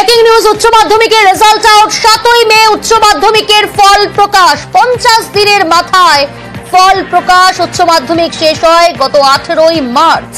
Breaking news, উচ্চ মাধ্যমিকের result out. 7ই মে উচ্চ মাধ্যমিকের ফল প্রকাশ। 50 দিনের মাথায় ফল প্রকাশ। উচ্চ মাধ্যমিক শেষ হয় গত 18ই March.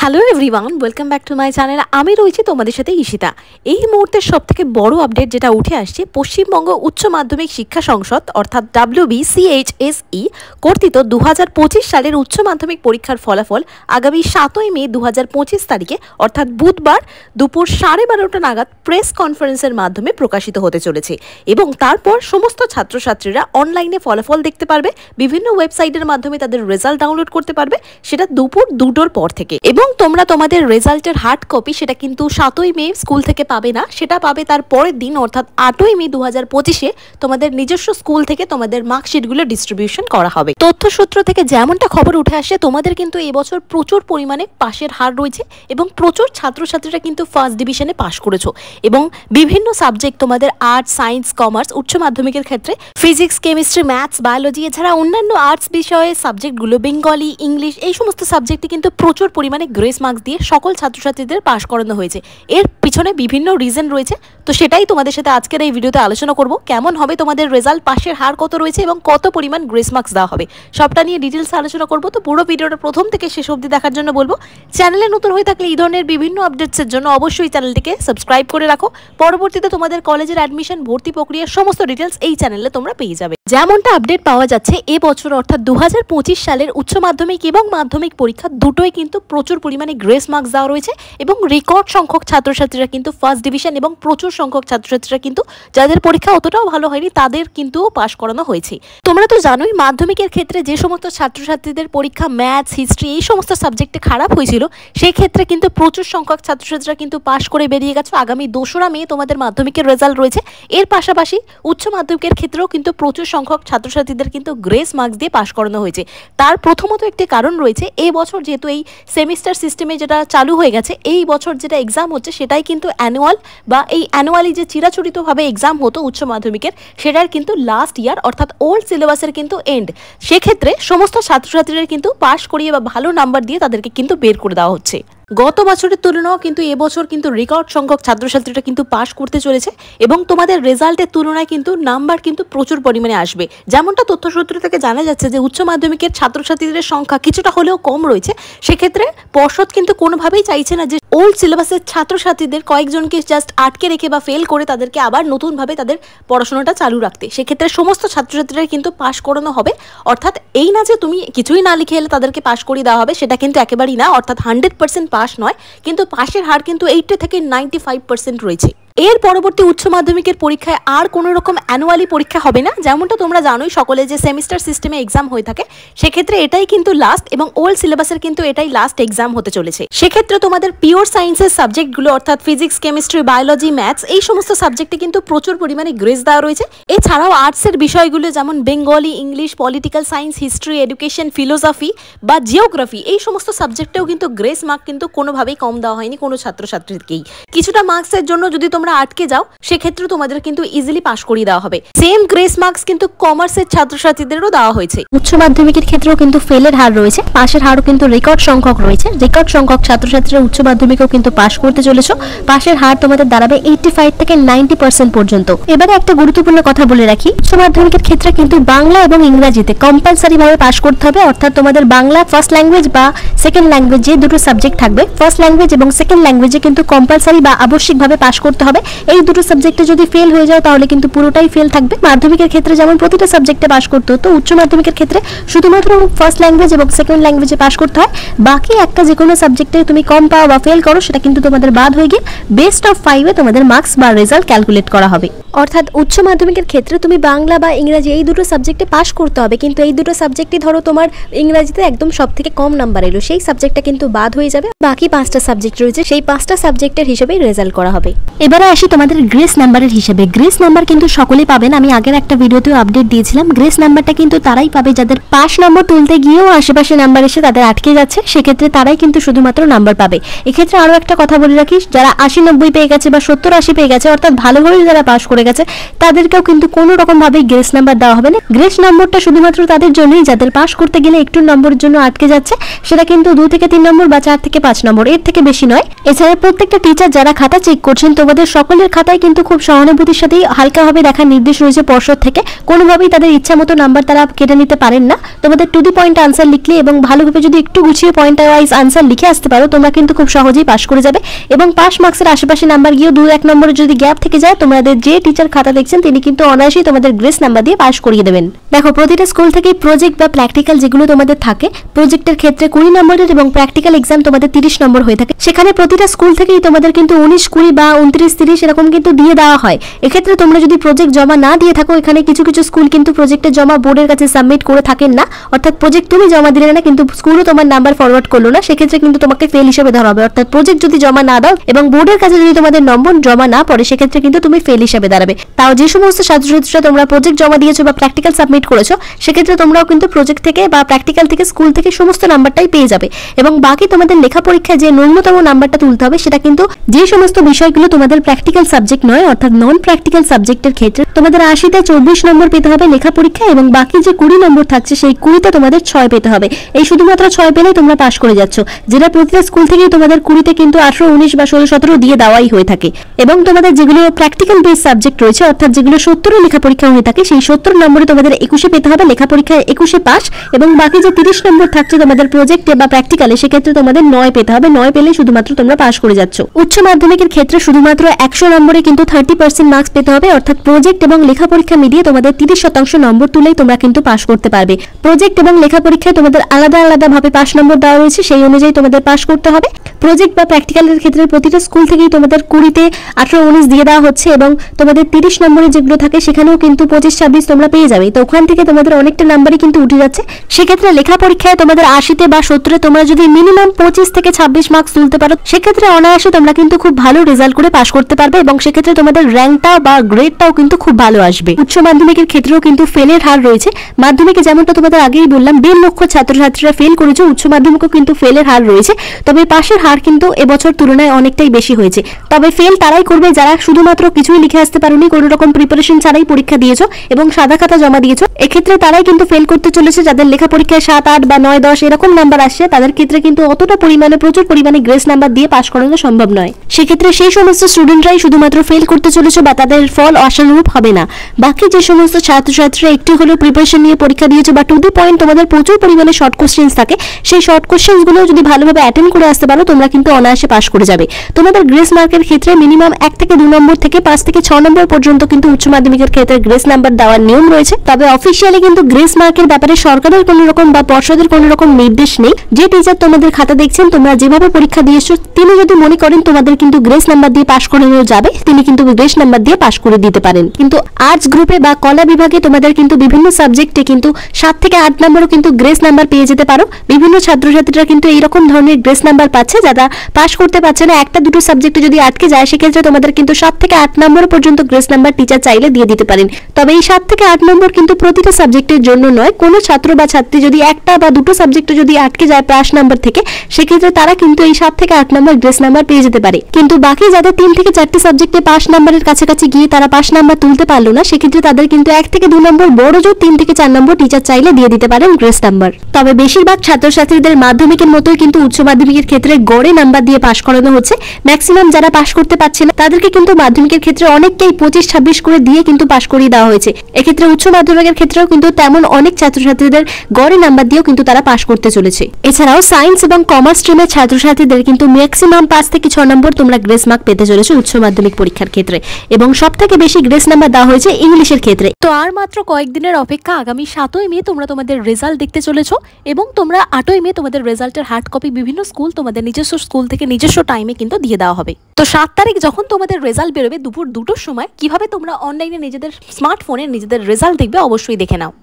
Hello everyone, welcome back to my channel. আমি রয়েছি তোমাদের সাথে ঈশিতা। এই মুহূর্তের সবথেকে বড় আপডেট যেটা উঠে আসছে, পশ্চিমবঙ্গ উচ্চ মাধ্যমিক শিক্ষা সংসদ অর্থাৎ WBCHSE কর্তৃত 2025 সালের উচ্চ মাধ্যমিক পরীক্ষার ফলাফল আগামী 7ই মে 2025 তারিখে অর্থাৎ বুধবার দুপুর 12:30টা নাগাদ প্রেস কনফারেন্সের মাধ্যমে প্রকাশিত হতে চলেছে এবং তারপর সমস্ত ছাত্রছাত্রীরা অনলাইনে ফলাফল দেখতে পারবে, বিভিন্ন ওয়েবসাইটের মাধ্যমে তাদের রেজাল্ট ডাউনলোড করতে পারবে, সেটা দুপুর 2টোর পর থেকে। এবং তোমরা তোমাদের রেজাল্টের হার্ড কপি সেটা কিন্তু 7ই মে স্কুল থেকে পাবে না, সেটা পাবে তার পরের দিন অর্থাৎ 8ই মে 2025-এ তোমাদের নিজস্ব স্কুল থেকে তোমাদের মার্কশিটগুলো ডিস্ট্রিবিউশন করা হবে। তথ্যসূত্র থেকে যেমনটা খবর উঠে আসে, তোমাদের কিন্তু এবছর প্রচুর পরিমাণে পাশের হার রয়েছে এবং প্রচুর ছাত্রছাত্রীরা কিন্তু ফার্স্ট ডিভিশনে পাশ করেছো এবং বিভিন্ন সাবজেক্ট তোমাদের আর্টস, সায়েন্স, কমার্স, উচ্চ মাধ্যমিকের ক্ষেত্রে ফিজিক্স, কেমিস্ট্রি, ম্যাথস, বায়োলজি এছাড়া অন্যান্য আর্টস বিষয়ের সাবজেক্টগুলো বেঙ্গলি, ইংলিশ এই সমস্ত সাবজেক্টে কিন্তু প্রচুর পরিমাণে গ্রেস মার্কস দিয়ে সকল ছাত্রছাত্রীদের পাশ করানো হয়েছে। এর পিছনে বিভিন্ন রিজন রয়েছে, তো সেটাই তোমাদের সাথে আজকের এই ভিডিওতে আলোচনা করব। কেমন হবে তোমাদের রেজাল্ট, পাশের হার কত রয়েছে এবং কত পরিমাণ গ্রেস মার্কস দেওয়া হবে, সবটা নিয়ে ডিটেলস আলোচনা করব। তো পুরো ভিডিওটা প্রথম থেকে শেষ অবধি দেখার জন্য বলবো। চ্যানেলে নতুন হয়ে থাকলে এই ধরনের বিভিন্ন আপডেটসের জন্য অবশ্যই চ্যানেলটিকে সাবস্ক্রাইব করে রাখো। পরবর্তীতে তোমাদের কলেজের অ্যাডমিশন, ভর্তি প্রক্রিয়ার সমস্ত ডিটেলস এই চ্যানেলে তোমরা পেয়ে যাবে। যেমনটা আপডেট পাওয়া যাচ্ছে, এবছর অর্থাৎ 2025 সালের উচ্চ মাধ্যমিক এবং মাধ্যমিক পরীক্ষা দুটোই কিন্তু প্রচুর পরিমাণে গ্রেস মার্কস দেওয়া রয়েছে এবং রেকর্ড সংখ্যক ছাত্রছাত্রীরা কিন্তু ফার্স্ট ডিভিশন এবং প্রচুর সংখ্যক ছাত্রছাত্রীরা কিন্তু যাদের পরীক্ষা অতটাও ভালো হয়নি তাদের কিন্তু পাশ করানো হয়েছে। তোমরা তো জানোই মাধ্যমিকের ক্ষেত্রে যে সমস্ত ছাত্রছাত্রীদের পরীক্ষা ম্যাথস, হিস্ট্রি এই সমস্ত সাবজেক্টে খারাপ হয়েছিল, সেই ক্ষেত্রে কিন্তু প্রচুর সংখ্যক ছাত্রছাত্রীরা কিন্তু পাশ করে বেরিয়ে গেছে। আগামী 2রা মে তোমাদের মাধ্যমিকের রেজাল্ট রয়েছে। এর পাশাপাশি উচ্চ মাধ্যমিকের ক্ষেত্রেও কিন্তু প্রচুর সংখ্যক ছাত্রছাত্রীদের কিন্তু গ্রেস মার্কস দিয়ে পাশ করানো হয়েছে। তার প্রথমত একটি কারণ রয়েছে, এই বছর যেহেতু এই সেমিস্টার সিস্টেমে যেটা চালু হয়ে গেছে, এই বছর যেটা এক্সাম হচ্ছে সেটাই কিন্তু অ্যানুয়াল বা এই অ্যানুয়ালি যে চিরাচরিতভাবে এক্সাম হতো উচ্চ মাধ্যমিকের, সেটার কিন্তু লাস্ট ইয়ার অর্থাৎ ওল্ড সিলেবাসের কিন্তু এন্ড। সেক্ষেত্রে সমস্ত ছাত্রছাত্রীরা কিন্তু পাশ করিয়ে বা ভালো নাম্বার দিয়ে তাদেরকে কিন্তু বের করে দেওয়া হচ্ছে। গত বছরের তুলনাও কিন্তু এবছর কিন্তু রেকর্ড সংখ্যক ছাত্রছাত্রীরা কিন্তু পাশ করতে চলেছে এবং তোমাদের রেজাল্টের তুলনায় কিন্তু নাম্বার কিন্তু প্রচুর পরিমাণে আসবে। যেমনটা তথ্যসূত্র থেকে জানা যাচ্ছে যে উচ্চ মাধ্যমিকের ছাত্রছাত্রীদের সংখ্যা কিছুটা হলেও কম রয়েছে। সেক্ষেত্রে পর্ষদ কিন্তু কোনোভাবেই চাইছে না যে ওল্ড সিলেবাসের ছাত্রছাত্রীদের কয়েকজনকে জাস্ট আটকে রেখে বা ফেল করে তাদেরকে আবার নতুনভাবে তাদের পড়াশোনাটা চালু রাখতে। সেক্ষেত্রে সমস্ত ছাত্রছাত্রীরা কিন্তু পাশ করানো হবে। অর্থাৎ এই না যে তুমি কিছুই না লিখে এলে তাদেরকে পাশ করিয়ে দেওয়া হবে, সেটা কিন্তু একেবারেই না। অর্থাৎ 100% পাস নয়, কিন্তু পাশের হার কিন্তু 80 থেকে 95% রয়েছে। এর পরবর্তী উচ্চ মাধ্যমিকের পরীক্ষায় আর কোনো রকম অ্যানুয়ালি পরীক্ষা হবে না। যেমনটা তোমরা জানোই সকলে যে সেমিস্টার সিস্টেমে এক্সাম হয়ে থাকে, সেক্ষেত্রে এটাই কিন্তু লাস্ট এবং ওল্ড সিলেবাসের কিন্তু এটাই লাস্ট এক্সাম হতে চলেছে। সেক্ষেত্রে তোমাদের পিওর সায়েন্সের সাবজেক্টগুলো অর্থাৎ ফিজিক্স, কেমিস্ট্রি, বায়োলজি, ম্যাথস এই সমস্ত সাবজেক্টে কিন্তু প্রচুর পরিমাণে গ্রেস দেওয়া রয়েছে। এছাড়াও আর্টসের বিষয়গুলো যেমন Bengali, English, political science, history, education, philosophy বা জিওগ্রাফি এই সমস্ত সাবজেক্টেও কিন্তু গ্রেস মার্ক কিন্তু কোনোভাবেই কম দেওয়া হয়নি কোনো ছাত্রছাত্রীকেই। কিছুটা মার্কসের জন্য যদি তোমরা আটকে যাও, সেক্ষেত্রে তোমাদের কিন্তু ইজিলি পাস করিয়ে দেওয়া হবে। সেম গ্রেস মার্কস কিন্তু কমার্সের ছাত্রছাত্রীদেরও দেওয়া হয়েছে। উচ্চ মাধ্যমিকের ক্ষেত্রেও কিন্তু ফেলের হার রয়েছে, পাশের হারও কিন্তু রেকর্ড সংখ্যক রয়েছে। রেকর্ড সংখ্যক ছাত্রছাত্রীরা উচ্চ মাধ্যমিকেও কিন্তু পাস করতে চলেছো। পাশের হার তোমাদের দাঁড়াবে 85 থেকে 90% পর্যন্ত। এবারে একটা গুরুত্বপূর্ণ কথা বলে রাখি, উচ্চ মাধ্যমিকের ক্ষেত্রে কিন্তু বাংলা এবং ইংরেজিতে কম্পালসারি ভাবে পাস করতে হবে। অর্থাৎ তোমাদের বাংলা ফার্স্ট ল্যাঙ্গুয়েজ বা সেকেন্ড ল্যাঙ্গুয়েজ যে দুটো সাবজেক্ট থাকবে, ফার্স্ট ল্যাঙ্গুয়েজ এবং সেকেন্ড ল্যাঙ্গুয়েজে কিন্তু কম্পালসারি বা আবশ্যিকভাবে পাস করতে হবে। এই দুটো সাবজেক্টে যদি ফেল হয়ে যাও তাহলে কিন্তু পুরোটাই ফেল থাকবে। মাধ্যমিকের ক্ষেত্রে যেমন প্রতিটা সাবজেক্টে পাস করতে হতো, উচ্চ মাধ্যমিকের ক্ষেত্রে শুধুমাত্র ফার্স্ট ল্যাঙ্গুয়েজ এবং সেকেন্ড ল্যাঙ্গুয়েজে পাস করতে হয়। বাকি একটা যে কোনো সাবজেক্টে তুমি কম পাও বা ফেল করো, সেটা কিন্তু তোমাদের বাদ হয়ে গিয়ে বেস্ট অফ 5-এ তোমাদের মার্কস বা রেজাল্ট ক্যালকুলেট করা হবে। অর্থাৎ উচ্চ মাধ্যমিকের ক্ষেত্রে তুমি বাংলা বা ইংরেজি এই দুটো সাবজেক্টে পাস করতে হবে, কিন্তু এই দুটো সাবজেক্টই ধরো তোমার ইংরেজিতে একদম সব থেকে কম নাম্বার এলো, সেই সাবজেক্টটা কিন্তু বাদ হয়ে যাবে। বাকি 5টা সাবজেক্ট রয়েছে, সেই 5টা সাবজেক্টের হিসেবেই রেজাল্ট করা হবে। এবারে আসি তোমাদের গ্রেস নাম্বারের হিসেবে। গ্রেস নাম্বার কিন্তু সকলেই পাবেন, আমি আগের একটা ভিডিওতেও আপডেট দিয়েছিলাম। গ্রেস নাম্বারটা কিন্তু তারাই পাবে যাদের পাস নম্বর তুলতে গিয়েও আশেপাশে নাম্বার এসে তাদের আটকে যাচ্ছে, সেক্ষেত্রে তারাই কিন্তু শুধুমাত্র নাম্বার পাবে। এক্ষেত্রে আরও একটা কথা বলে রাখিস, যারা 80-90 পেয়ে গেছে বা 70-80 পেয়ে গেছে, অর্থাৎ ভালোভাবে যারা পাস করে করে গেছে তাদেরকেও কিন্তু কোনো রকম ভাবে গ্রেস নাম্বার দেওয়া হবে না। গ্রেস নম্বরটা শুধুমাত্র তাদের জন্যই যাদের পাস করতে গেলে একটু নম্বরের জন্য আটকে যাচ্ছে, সেটা কিন্তু 2 থেকে 3 নম্বর বা 4 থেকে 5 নম্বর, এর থেকে বেশি নয়। এছাড়া প্রত্যেকটা টিচার যারা খাতা চেক করছেন তোমাদের সকলের খাতায় কিন্তু খুব সহানুভূতির সাথেই হালকাভাবে দেখার নির্দেশ রয়েছে পর্ষদ থেকে। কোনোভাবেই তাদের ইচ্ছা মতো নাম্বার তারা কেটে নিতে পারেন না। তোমাদের টু দি পয়েন্ট আনসার লিখলে এবং ভালোভাবে যদি একটু গুছিয়ে পয়েন্ট ওয়াইজ আনসার লিখে আসতে পারো তোমরা কিন্তু খুব সহজেই পাস করে যাবে। এবং পাস মার্কসের আশেপাশে নাম্বার গিয়েও 2-1 নম্বরে যদি গ্যাপ থেকে যায় তোমাদের যে টিচার খাতা দেখছেন তিনি কিন্তু অনায়াসেই তোমাদের গ্রেস নাম্বার দিয়ে পাস করিয়ে দেবেন। দেখো প্রতিটা স্কুল থেকে প্রজেক্ট বা প্র্যাকটিক্যাল যেগুলো তোমাদের থাকে, প্রজেক্টের ক্ষেত্রে 20 নম্বরের এবং প্র্যাকটিক্যাল এক্সাম তোমাদের 30 নম্বর হয়ে থাকে। সেখানে প্রতিটা স্কুল থেকেই তোমাদের কিন্তু 19-20 বা 29-30 এরকম কিন্তু দিয়ে দেওয়া হয়। এক্ষেত্রে তোমরা যদি প্রজেক্ট জমা না দিয়ে থাকো, এখানে কিছু কিছু স্কুল কিন্তু প্রজেক্টের জমা বোর্ডের কাছে সাবমিট করে থাকেন না, অর্থাৎ প্রজেক্ট তুমি জমা দিলে না কিন্তু স্কুলও তোমার নাম্বার ফরওয়ার্ড করলো না, সেক্ষেত্রে কিন্তু তোমাকে ফেল হিসেবে ধরা হবে। অর্থাৎ প্রজেক্ট যদি জমা না দাও এবং বোর্ডের কাছে যদি তোমাদের নম্বর জমা না পড়ে সেক্ষেত্রে কিন্তু তুমি ফেল হিসেবে দাঁড়াবে। তাও যে সমস্ত ছাত্রছাত্রীরা তোমরা প্রজেক্ট জমা দিয়েছো বা প্র্যাকটিক্যাল সাবমিট করেছো সেক্ষেত্রে তোমরাও কিন্তু প্রজেক্ট থেকে বা প্র্যাকটিক্যাল থেকে স্কুল থেকে সমস্ত নাম্বারটাই পেয়ে যাবে। এবং বাকি তোমাদের লেখা পরীক্ষায় যে ন্যূনতম নাম্বারটা তুলতে হবে সেটা কিন্তু যে সমস্ত বিষয়গুলো তোমাদের প্র্যাকটিক্যাল সাবজেক্ট নয়, অর্থাৎ নন প্র্যাকটিক্যাল সাবজেক্টের ক্ষেত্রে তোমাদের 80তে 24 নম্বর পেতে হবে লেখা পরীক্ষা, এবং বাকি যে 20 নম্বর থাকছে সেই 20তে তোমাদের 6 পেতে হবে। এই শুধুমাত্র 6 পেলেই তোমরা পাস করে যাচ্ছ, যেটা প্রতিটা স্কুল থেকেই তোমাদের 20তে কিন্তু 18, 19 বা 16, 17 দিয়ে দেওয়াই হয়ে থাকে। এবং তোমাদের যেগুলো প্র্যাকটিক্যাল বেস সাবজেক্ট রয়েছে, অর্থাৎ যেগুলো 70 লেখা পরীক্ষা হয়ে থাকে, সেই 70 নম্বরে তোমাদের 21 পেতে হবে লেখা পরীক্ষায় 21 পাস, এবং বাকি যে 30 নম্বর থাকছে তোমাদের প্রজেক্টে বা প্র্যাকটিক্যালে সেক্ষেত্রে তোমাদের 9 পেতে হবে। 9 পেলে শুধুমাত্র তোমরা পাস করে যাচ্ছ। উচ্চ মাধ্যমিকের ক্ষেত্রে শুধুমাত্র 100 নম্বরে কিন্তু 30% মার্কস পেতে হবে, অর্থাৎ প্রজেক্ট এবং লেখা পরীক্ষা মিলিয়ে তোমাদের 30% নম্বর তুলেই তোমরা কিন্তু পাস করতে পারবে। প্রজেক্ট এবং লেখা পরীক্ষায় তোমাদের আলাদা আলাদা ভাবে পাস নম্বর দেওয়া রয়েছে, সেই অনুযায়ী তোমাদের পাস করতে হবে। প্রজেক্ট বা প্র্যাকটিক্যালের ক্ষেত্রে প্রতিটা স্কুল থেকেই তোমাদের 20তে 18, 19 দিয়ে দেওয়া হচ্ছে, এবং তোমাদের 30 নম্বরে যেগুলো থাকে সেখানেও কিন্তু 25, 26 তোমরা পেয়ে যাবে। তো ওখান থেকে তোমাদের অনেকটা নাম্বারই কিন্তু উঠে যাচ্ছে। সেক্ষেত্রে লেখা পরীক্ষায় তোমাদের 80তে বা 70-এ তোমরা যদি মিনিমাম 25 থেকে 26 মার্কস তুলতে পারো সেক্ষেত্রে অনায়াসে তোমরা কিন্তু খুব ভালো রেজাল্ট করে পাস করতে পারবে, এবং সেক্ষেত্রে তোমাদের র্যাঙ্কটা বা গ্রেডটাও কিন্তু খুব ভালো আসবে। উচ্চ মাধ্যমিকের ক্ষেত্রেও কিন্তু ফেলের হার রয়েছে। মাধ্যমিকে যেমনটা তোমাদের আগেই বললাম 1.5 লক্ষ ছাত্রছাত্রীরা ফেল করেছে, উচ্চ মাধ্যমিকেও কিন্তু ফেলের হার রয়েছে। তবে পাশের হার কিন্তু এবছর তুলনায় অনেকটাই বেশি হয়েছে। তবে ফেল তারাই করবে যারা শুধুমাত্র কিছুই লিখে আসতে পারোনি, কোনো রকম প্রিপারেশন ছাড়াই পরীক্ষা দিয়েছো এবং সাদা খাতা জমা দিয়েছো। এক্ষেত্রে তারাই কিন্তু ফেল করতে চলেছে। যাদের লেখা পরীক্ষায় 7, 8 বা 9, 10 এরকম নাম্বার আসছে তাদের ক্ষেত্রে কিন্তু অতটা পরিমাণে প্রচুর পরিমাণে গ্রেস নাম্বার দিয়ে পাস করানো সম্ভব নয়। সেক্ষেত্রে সেই সমস্ত স্টুডেন্টরাই শুধুমাত্র ফেল করতে চলেছে বা তাদের ফল আশানুরূপ হবে না। বাকি যে সমস্ত ছাত্রছাত্রীরা একটু হলেও প্রিপারেশন নিয়ে পরীক্ষা দিয়েছে বা টু দি পয়েন্ট তোমাদের প্রচুর পরিমাণে শর্ট কোশ্চেন্স থাকে, সেই শর্ট কোশ্চেন্সগুলো যদি ভালোভাবে অ্যাটেন্ড করে আসতে পারো তোমরা কিন্তু অনায়াসে পাস করে যাবে। তোমাদের গ্রেস মার্কের ক্ষেত্রে মিনিমাম 1 থেকে 2 নম্বর থেকে 5 থেকে 6 নম্বর পর্যন্ত কিন্তু উচ্চ মাধ্যমিকের ক্ষেত্রে গ্রেস নাম্বার দেওয়ার নিয়ম রয়েছে। তবে অফিসিয়ালি কিন্তু গ্রেস মার্কের ব্যাপারে সরকারের কোনো রকম বা পর্ষদের কোনো রকম নির্দেশ নেই। যে টিচার তোমাদের খাতা দেখছেন তোমরা যেভাবে পরীক্ষা দিয়েছো তিনি যদি মনে করেন তোমাদের কিন্তু গ্রেস নাম্বার দিয়ে পাস করানো যাবে তিনি কিন্তু গ্রেস নাম্বার দিয়ে পাস করে দিতে পারেন। কিন্তু আর্টস গ্রুপে বা কলা বিভাগে তোমাদের কিন্তু বিভিন্ন সাবজেক্টে কিন্তু 7 থেকে 8 নম্বরও কিন্তু গ্রেস নাম্বার পেয়ে যেতে পারো। বিভিন্ন ছাত্রছাত্রীরা কিন্তু এইরকম ধরনের গ্রেস নাম্বার পাচ্ছে যারা পাস করতে পারছে না, একটা দুটো সাবজেক্টে যদি আটকে যায় সেক্ষেত্রে তোমাদের কিন্তু 7 থেকে 8 নম্বর পর্যন্ত গ্রেস নাম্বার টিচার চাইলে দিয়ে দিতে পারেন। তবে এই 7 থেকে 8 নম্বর কিন্তু প্রতিটা সাবজেক্টের জন্য নয়। কোনো ছাত্র বা ছাত্রী যদি একটা বা দুটো সাবজেক্টে যদি আটকে যায় পাস নাম্বার থেকে সেক্ষেত্রে তারা কিন্তু এই 7 থেকে 8 নম্বর গ্রেস নাম্বার পেয়ে যেতে পারে। কিন্তু বাকি যাদের 3 থেকে 4টি সাবজেক্টে পাস নাম্বারের কাছাকাছি গিয়ে তারা পাস নাম্বার তুলতে পারলো না সেক্ষেত্রে তাদের কিন্তু 1 থেকে 2 নম্বর বড় জোর 3 থেকে 4 নম্বর টিচার চাইলে দিয়ে দিতে পারেন গ্রেস নাম্বার। তবে বেশিরভাগ ছাত্রছাত্রীদের মাধ্যমিকের মতোই কিন্তু উচ্চ মাধ্যমিকের ক্ষেত্রে গড়ে নাম্বার দিয়ে পাস করানো হচ্ছে। ম্যাক্সিমাম যারা পাস করতে পারছে না তাদেরকে কিন্তু মাধ্যমিকের ক্ষেত্রে অনেককেই 25, 26 করে দিয়ে কিন্তু পাস করিয়ে দেওয়া হয়েছে। এক্ষেত্রে উচ্চ মাধ্যমিকের ক্ষেত্রেও কিন্তু তেমন অনেক ছাত্রছাত্রীদের গড়ে নাম্বার দিয়েও কিন্তু তারা পাস করতে চলেছে। এছাড়াও সায়েন্স এবং কমার্স স্ট্রিমের ছাত্রছাত্রীদের কিন্তু ম্যাক্সিমাম 5 থেকে 6 নম্বর তোমরা গ্রেস মার্ক পেতে চলেছে উচ্চ মাধ্যমিক পরীক্ষার ক্ষেত্রে, এবং সবথেকে বেশি গ্রেস নাম্বার দেওয়া হয়েছে ইংলিশের ক্ষেত্রে। তো আর মাত্র কয়েকদিনের অপেক্ষা, আগামী 7ই মে তোমরা তোমাদের রেজাল্ট দেখতে চলেছো এবং তোমরা 8ই মে তোমাদের রেজাল্টের হার্ড কপি বিভিন্ন স্কুল তোমাদের নিজস্ব স্কুল থেকে নিজস্ব টাইমে কিন্তু দিয়ে দেওয়া হবে। তো 7 তারিখ যখন তোমাদের রেজাল্ট বেরোবে দুপুর 2টোর সময় কিভাবে তোমরা অনলাইনে নিজেদের স্মার্টফোনে নিজেদের রেজাল্ট দেখবে অবশ্যই দেখে নাও।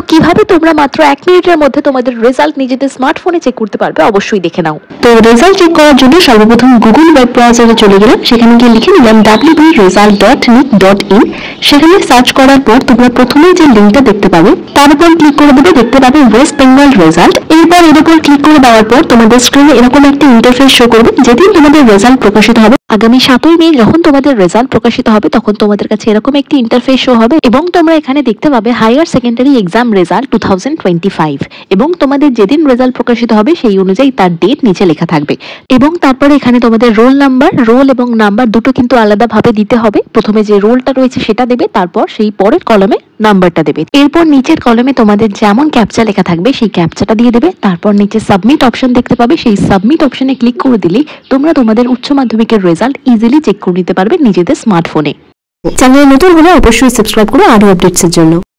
কিভাবে তোমরা মাত্র 1 মিনিটের মধ্যে তোমাদের রেজাল্ট নিজেদের স্মার্টফোনে চেক করতে পারবে অবশ্যই দেখে নাও। তো রেজাল্ট চেক করার জন্য সর্বপ্রথম গুগল ওয়েব ব্রাউজারে চলে গেলাম, সেখানে গিয়ে লিখে নিলাম www.result.nic.in। সেখানে সার্চ করার পর তোমরা প্রথমেই যে লিঙ্কটা দেখতে পাবে তার উপর ক্লিক করে দেবে, দেখতে পাবে ওয়েস্ট বেঙ্গল রেজাল্ট। এরপর এর উপর ক্লিক করে দেওয়ার পর তোমাদের স্ক্রিনে এরকম একটা ইন্টারফেস শো করবে। যেদিন তোমাদের রেজাল্ট প্রকাশিত হবে আগামী 7ই মে যখন তোমাদের রেজাল্ট প্রকাশিত হবে তখন তোমাদের কাছে এরকম একটি ইন্টারফেস শো হবে এবং তোমরা এখানে দেখতে পাবে হায়ার সেকেন্ডারি এক্সাম রেজাল্ট 2025 এবং তোমাদের যেদিন রেজাল্ট প্রকাশিত হবে সেই অনুযায়ী তার ডেট নিচে লেখা থাকবে এবং তারপরে এখানে তোমাদের রোল নাম্বার, রোল এবং নাম্বার দুটো কিন্তু আলাদাভাবে দিতে হবে। প্রথমে যে রোলটা রয়েছে সেটা দেবে, তারপর সেই পরের কলমে নাম্বারটা দেবে। এরপর নিচের কলমে তোমাদের যেমন ক্যাপচা লেখা থাকবে সেই ক্যাপচাটা দিয়ে দেবে। তারপর নিচে সাবমিট অপশন দেখতে পাবে, সেই সাবমিট অপশনে ক্লিক করে দিলেই তোমরা তোমাদের উচ্চ মাধ্যমিকের রেজাল্ট ইজিলি চেক করে নিতে পারবে নিজেদের স্মার্টফোনে। চ্যানেলে নতুন হলে অবশ্যই সাবস্ক্রাইব করো আরো আপডেটসের জন্য।